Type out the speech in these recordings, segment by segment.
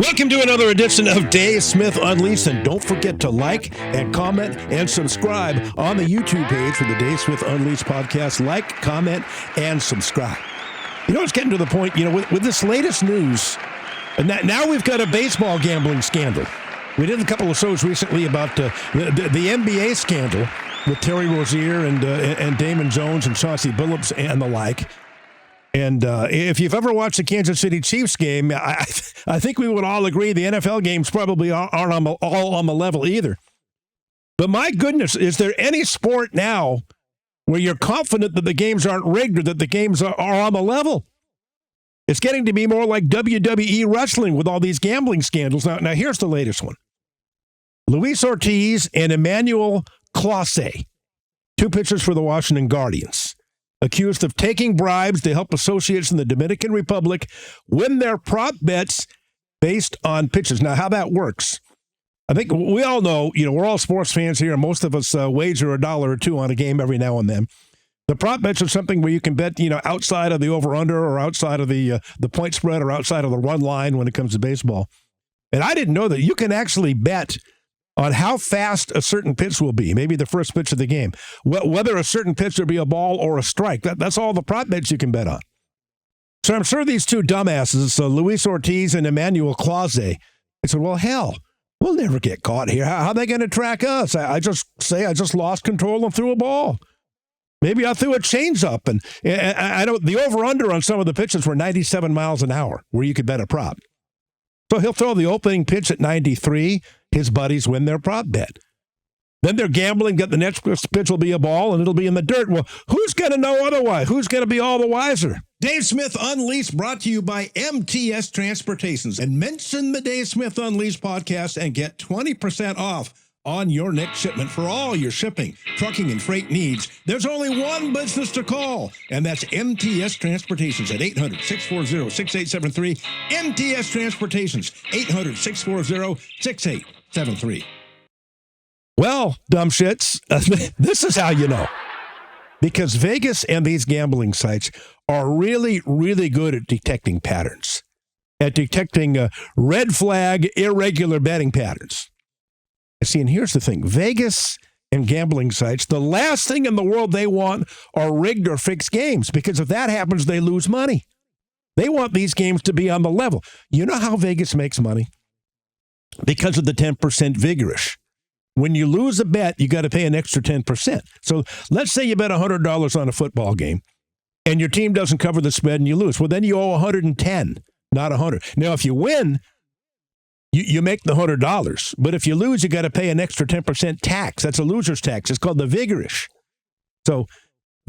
Welcome to another edition of Dave Smith Unleashed, and don't forget to like and comment and subscribe on the YouTube page for the Dave Smith Unleashed podcast. Like, comment, and subscribe. You know, it's getting to the point, with this latest news, and now we've got a baseball gambling scandal. We did a couple of shows recently about the NBA scandal with Terry Rozier and Damon Jones and Chauncey Billups and the like. And if you've ever watched the Kansas City Chiefs game, I think we would all agree the NFL games probably aren't all on the level either. But my goodness, is there any sport now where you're confident that the games aren't rigged or that the games are on the level? It's getting to be more like WWE wrestling with all these gambling scandals. Now here's the latest one. Luis Ortiz and Emmanuel Clase, two pitchers for the Washington Guardians, accused of taking bribes to help associates in the Dominican Republic win their prop bets based on pitches. Now, how that works, I think we all know, we're all sports fans here, and most of us wager $1 or $2 on a game every now and then. The prop bets are something where you can bet, outside of the over-under or outside of the point spread or outside of the run line when it comes to baseball. And I didn't know that you can actually bet on how fast a certain pitch will be, maybe the first pitch of the game, whether a certain pitch will be a ball or a strike. That's all the prop bets you can bet on. So I'm sure these two dumbasses, Luis Ortiz and Emmanuel Clase, they said, well, hell, we'll never get caught here. How are they going to track us? I just lost control and threw a ball. Maybe I threw a changeup. And I don't. The over-under on some of the pitches were 97 miles an hour, where you could bet a prop. So he'll throw the opening pitch at 93. His buddies win their prop bet. Then they're gambling that the next pitch will be a ball and it'll be in the dirt. Well, who's going to know otherwise? Who's going to be all the wiser? Dave Smith Unleashed, brought to you by MTS Transportations. And mention the Dave Smith Unleashed podcast and get 20% off on your next shipment for all your shipping, trucking, and freight needs. There's only one business to call, and that's MTS Transportations at 800-640-6873. MTS Transportations, 800-640-6873. Well, dumb shits, this is how you know. Because Vegas and these gambling sites are really, really good at detecting patterns, at detecting red flag, irregular betting patterns. See, and here's the thing. Vegas and gambling sites, the last thing in the world they want are rigged or fixed games, because if that happens, they lose money. They want these games to be on the level. You know how Vegas makes money? Because of the 10% vigorish. When you lose a bet, you got to pay an extra 10%. So let's say you bet $100 on a football game, and your team doesn't cover the spread and you lose. Well, then you owe 110, not 100. Now, if you win, you make the $100, but if you lose, you got to pay an extra 10% tax. That's a loser's tax. It's called the vigorish. So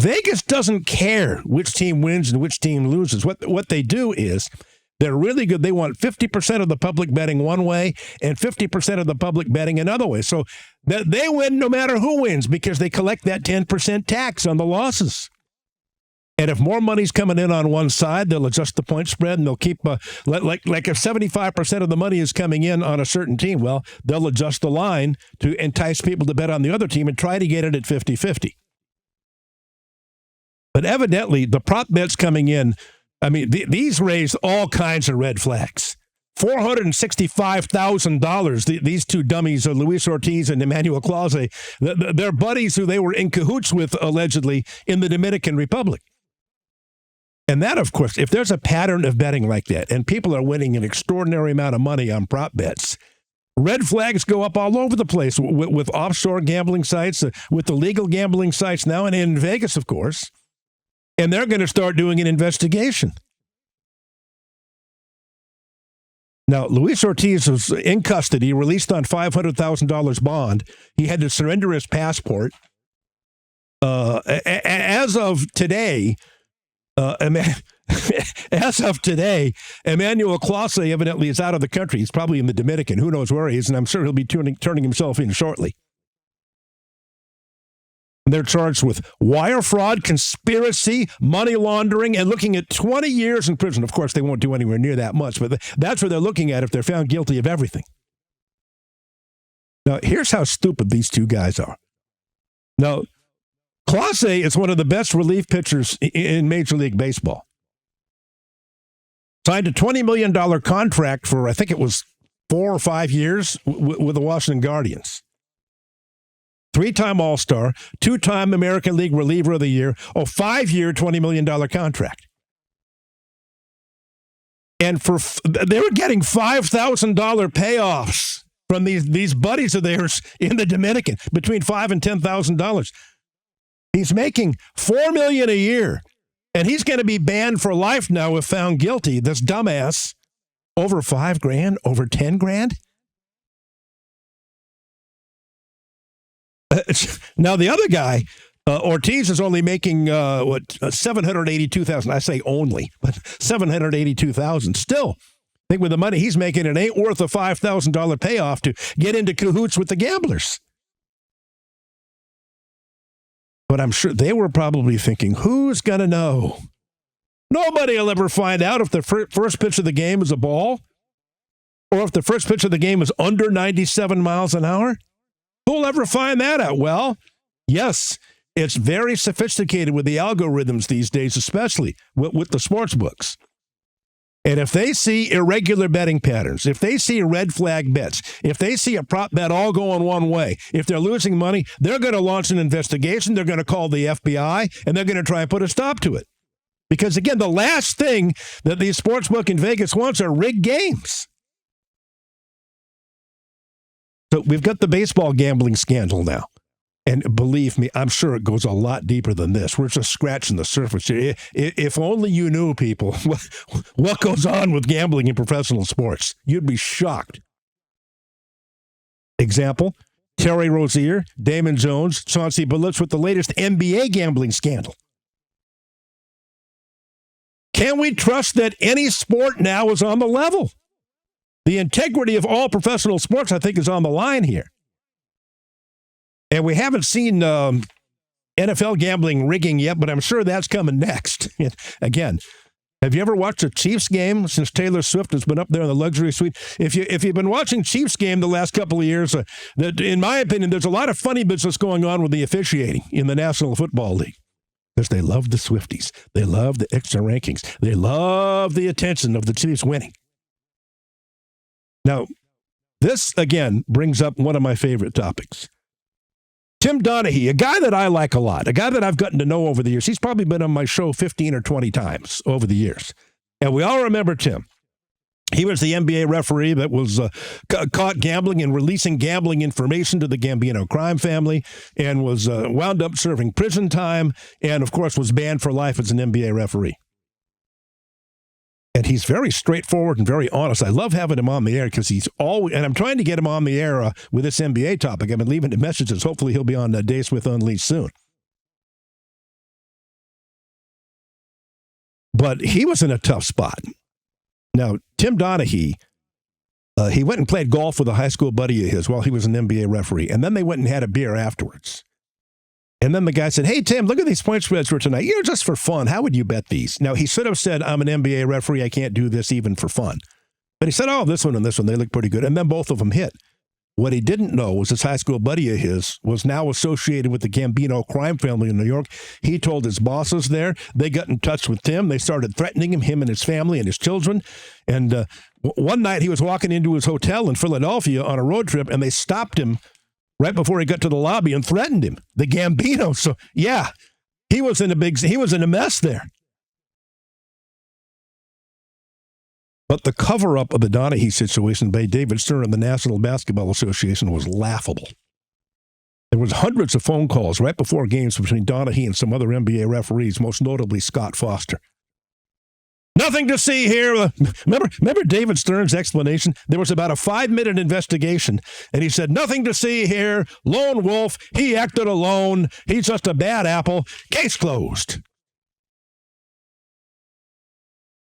Vegas doesn't care which team wins and which team loses. What they do is they're really good. They want 50% of the public betting one way and 50% of the public betting another way. So they win no matter who wins, because they collect that 10% tax on the losses. And if more money's coming in on one side, they'll adjust the point spread, and they'll keep, like if 75% of the money is coming in on a certain team, well, they'll adjust the line to entice people to bet on the other team and try to get it at 50-50. But evidently, the prop bets coming in, these raised all kinds of red flags. $465,000, these two dummies, Luis Ortiz and Emmanuel Clase, they're buddies who they were in cahoots with, allegedly, in the Dominican Republic. And that, of course, if there's a pattern of betting like that, and people are winning an extraordinary amount of money on prop bets, red flags go up all over the place with offshore gambling sites, with the legal gambling sites now, and in Vegas, of course. And they're going to start doing an investigation. Now, Luis Ortiz was in custody, released on $500,000 bond. He had to surrender his passport. As of today, Emmanuel Clase evidently is out of the country. He's probably in the Dominican. Who knows where he is, and I'm sure he'll be turning himself in shortly. They're charged with wire fraud, conspiracy, money laundering, and looking at 20 years in prison. Of course, they won't do anywhere near that much, but that's what they're looking at if they're found guilty of everything. Now, here's how stupid these two guys are. Now, Clase is one of the best relief pitchers in Major League Baseball. signed a $20 million contract for, I think it was 4 or 5 years with the Washington Guardians. 3-time All-Star, 2-time American League Reliever of the Year, a 5-year, $20 million contract. And they were getting $5,000 payoffs from these buddies of theirs in the Dominican, between $5,000 and $10,000. He's making $4 million a year, and he's going to be banned for life now if found guilty. This dumbass, over $5,000, over $10,000. Now the other guy, Ortiz, is only making $782,000. I say only, but $782,000. Still, I think with the money he's making, it ain't worth a $5,000 payoff to get into cahoots with the gamblers. But I'm sure they were probably thinking, who's going to know? Nobody will ever find out if the first pitch of the game is a ball or if the first pitch of the game is under 97 miles an hour. Who'll ever find that out? Well, yes, it's very sophisticated with the algorithms these days, especially with the sports books. And if they see irregular betting patterns, if they see red flag bets, if they see a prop bet all going one way, if they're losing money, they're going to launch an investigation, they're going to call the FBI, and they're going to try and put a stop to it. Because, again, the last thing that these sportsbook in Vegas wants are rigged games. So we've got the baseball gambling scandal now. And believe me, I'm sure it goes a lot deeper than this. We're just scratching the surface here. If only you knew, people, what goes on with gambling in professional sports, you'd be shocked. Example, Terry Rozier, Damon Jones, Chauncey Billups with the latest NBA gambling scandal. Can we trust that any sport now is on the level? The integrity of all professional sports, I think, is on the line here. And we haven't seen NFL gambling rigging yet, but I'm sure that's coming next. Again, have you ever watched a Chiefs game since Taylor Swift has been up there in the luxury suite? If you've been watching Chiefs game the last couple of years, that in my opinion, there's a lot of funny business going on with the officiating in the National Football League. Because they love the Swifties. They love the extra rankings. They love the attention of the Chiefs winning. Now, this, again, brings up one of my favorite topics. Tim Donaghy, a guy that I like a lot, a guy that I've gotten to know over the years. He's probably been on my show 15 or 20 times over the years. And we all remember Tim. He was the NBA referee that was caught gambling and releasing gambling information to the Gambino crime family and was wound up serving prison time and, of course, was banned for life as an NBA referee. And he's very straightforward and very honest. I love having him on the air because he's always, and I'm trying to get him on the air with this NBA topic. I've been leaving the messages. Hopefully he'll be on Day Smith Unleashed soon. But he was in a tough spot. Now, Tim Donaghy, he went and played golf with a high school buddy of his while he was an NBA referee. And then they went and had a beer afterwards. And then the guy said, hey, Tim, look at these point spreads for tonight. You know, just for fun, how would you bet these? Now, he should have said, I'm an NBA referee. I can't do this even for fun. But he said, oh, this one and this one, they look pretty good. And then both of them hit. What he didn't know was this high school buddy of his was now associated with the Gambino crime family in New York. He told his bosses there. They got in touch with Tim. They started threatening him and his family and his children. And one night he was walking into his hotel in Philadelphia on a road trip, and they stopped him right before he got to the lobby and threatened him, the Gambino. So, yeah, he was in a mess there. But the cover-up of the Donaghy situation by David Stern and the National Basketball Association was laughable. There was hundreds of phone calls right before games between Donaghy and some other NBA referees, most notably Scott Foster. Nothing to see here. Remember David Stern's explanation? There was about a 5-minute investigation, and he said, nothing to see here. Lone wolf. He acted alone. He's just a bad apple. Case closed.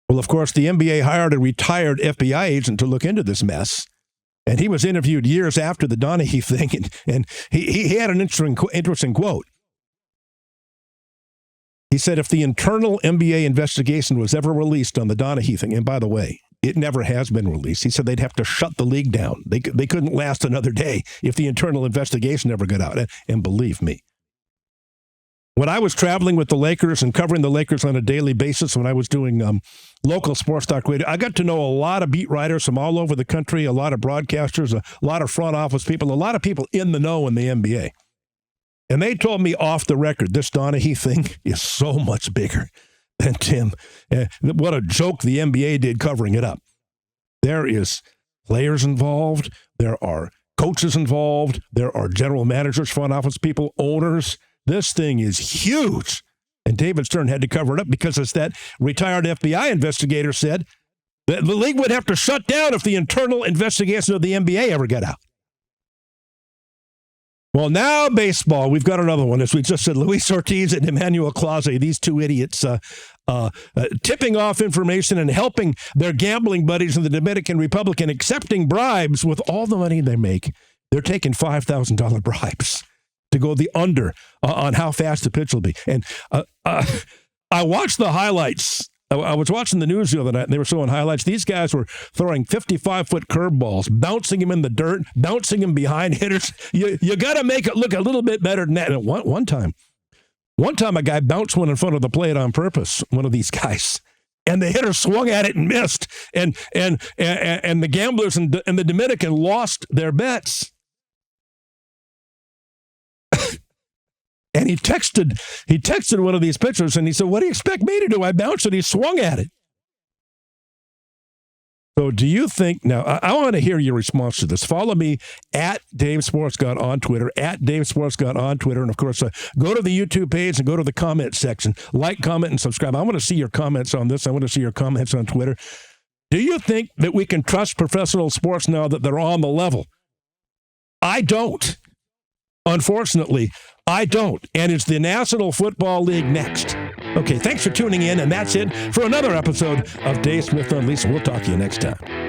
Well, of course, the NBA hired a retired FBI agent to look into this mess, and he was interviewed years after the Donaghy thing, and he had an interesting quote. He said if the internal NBA investigation was ever released on the Donaghy thing, and by the way, it never has been released, he said they'd have to shut the league down. They couldn't last another day if the internal investigation ever got out. And believe me, When I was traveling with the Lakers and covering the Lakers on a daily basis, when I was doing local sports talk radio, I got to know a lot of beat writers from all over the country, a lot of broadcasters, a lot of front office people, a lot of people in the know in the NBA. And they told me off the record, this Donaghy thing is so much bigger than Tim. What a joke the NBA did covering it up. There is players involved. There are coaches involved. There are general managers, front office people, owners. This thing is huge. And David Stern had to cover it up because, as that retired FBI investigator said, the league would have to shut down if the internal investigation of the NBA ever got out. Well, now baseball, we've got another one. As we just said, Luis Ortiz and Emmanuel Clase, these two idiots tipping off information and helping their gambling buddies in the Dominican Republic and accepting bribes with all the money they make. They're taking $5,000 bribes to go the under on how fast the pitch will be. And I watched the highlights. I was watching the news the other night, and they were showing highlights. These guys were throwing 55-foot curveballs, bouncing them in the dirt, bouncing them behind hitters. You got to make it look a little bit better than that. And one time, a guy bounced one in front of the plate on purpose, one of these guys. And the hitter swung at it and missed. And the gamblers in the Dominican lost their bets. And he texted one of these pitchers, and he said, "What do you expect me to do? I bounced it." He swung at it. So do you think, now I want to hear your response to this. Follow me at Dave Sportscott on Twitter, at Dave Sportscott on Twitter. And of course, go to the YouTube page and go to the comment section. Like, comment, and subscribe. I want to see your comments on this. I want to see your comments on Twitter. Do you think that we can trust professional sports now that they're on the level? I don't. Unfortunately, I don't. And it's the National Football League next. Okay, thanks for tuning in, and that's it for another episode of Dave Smith Unleashed. We'll talk to you next time.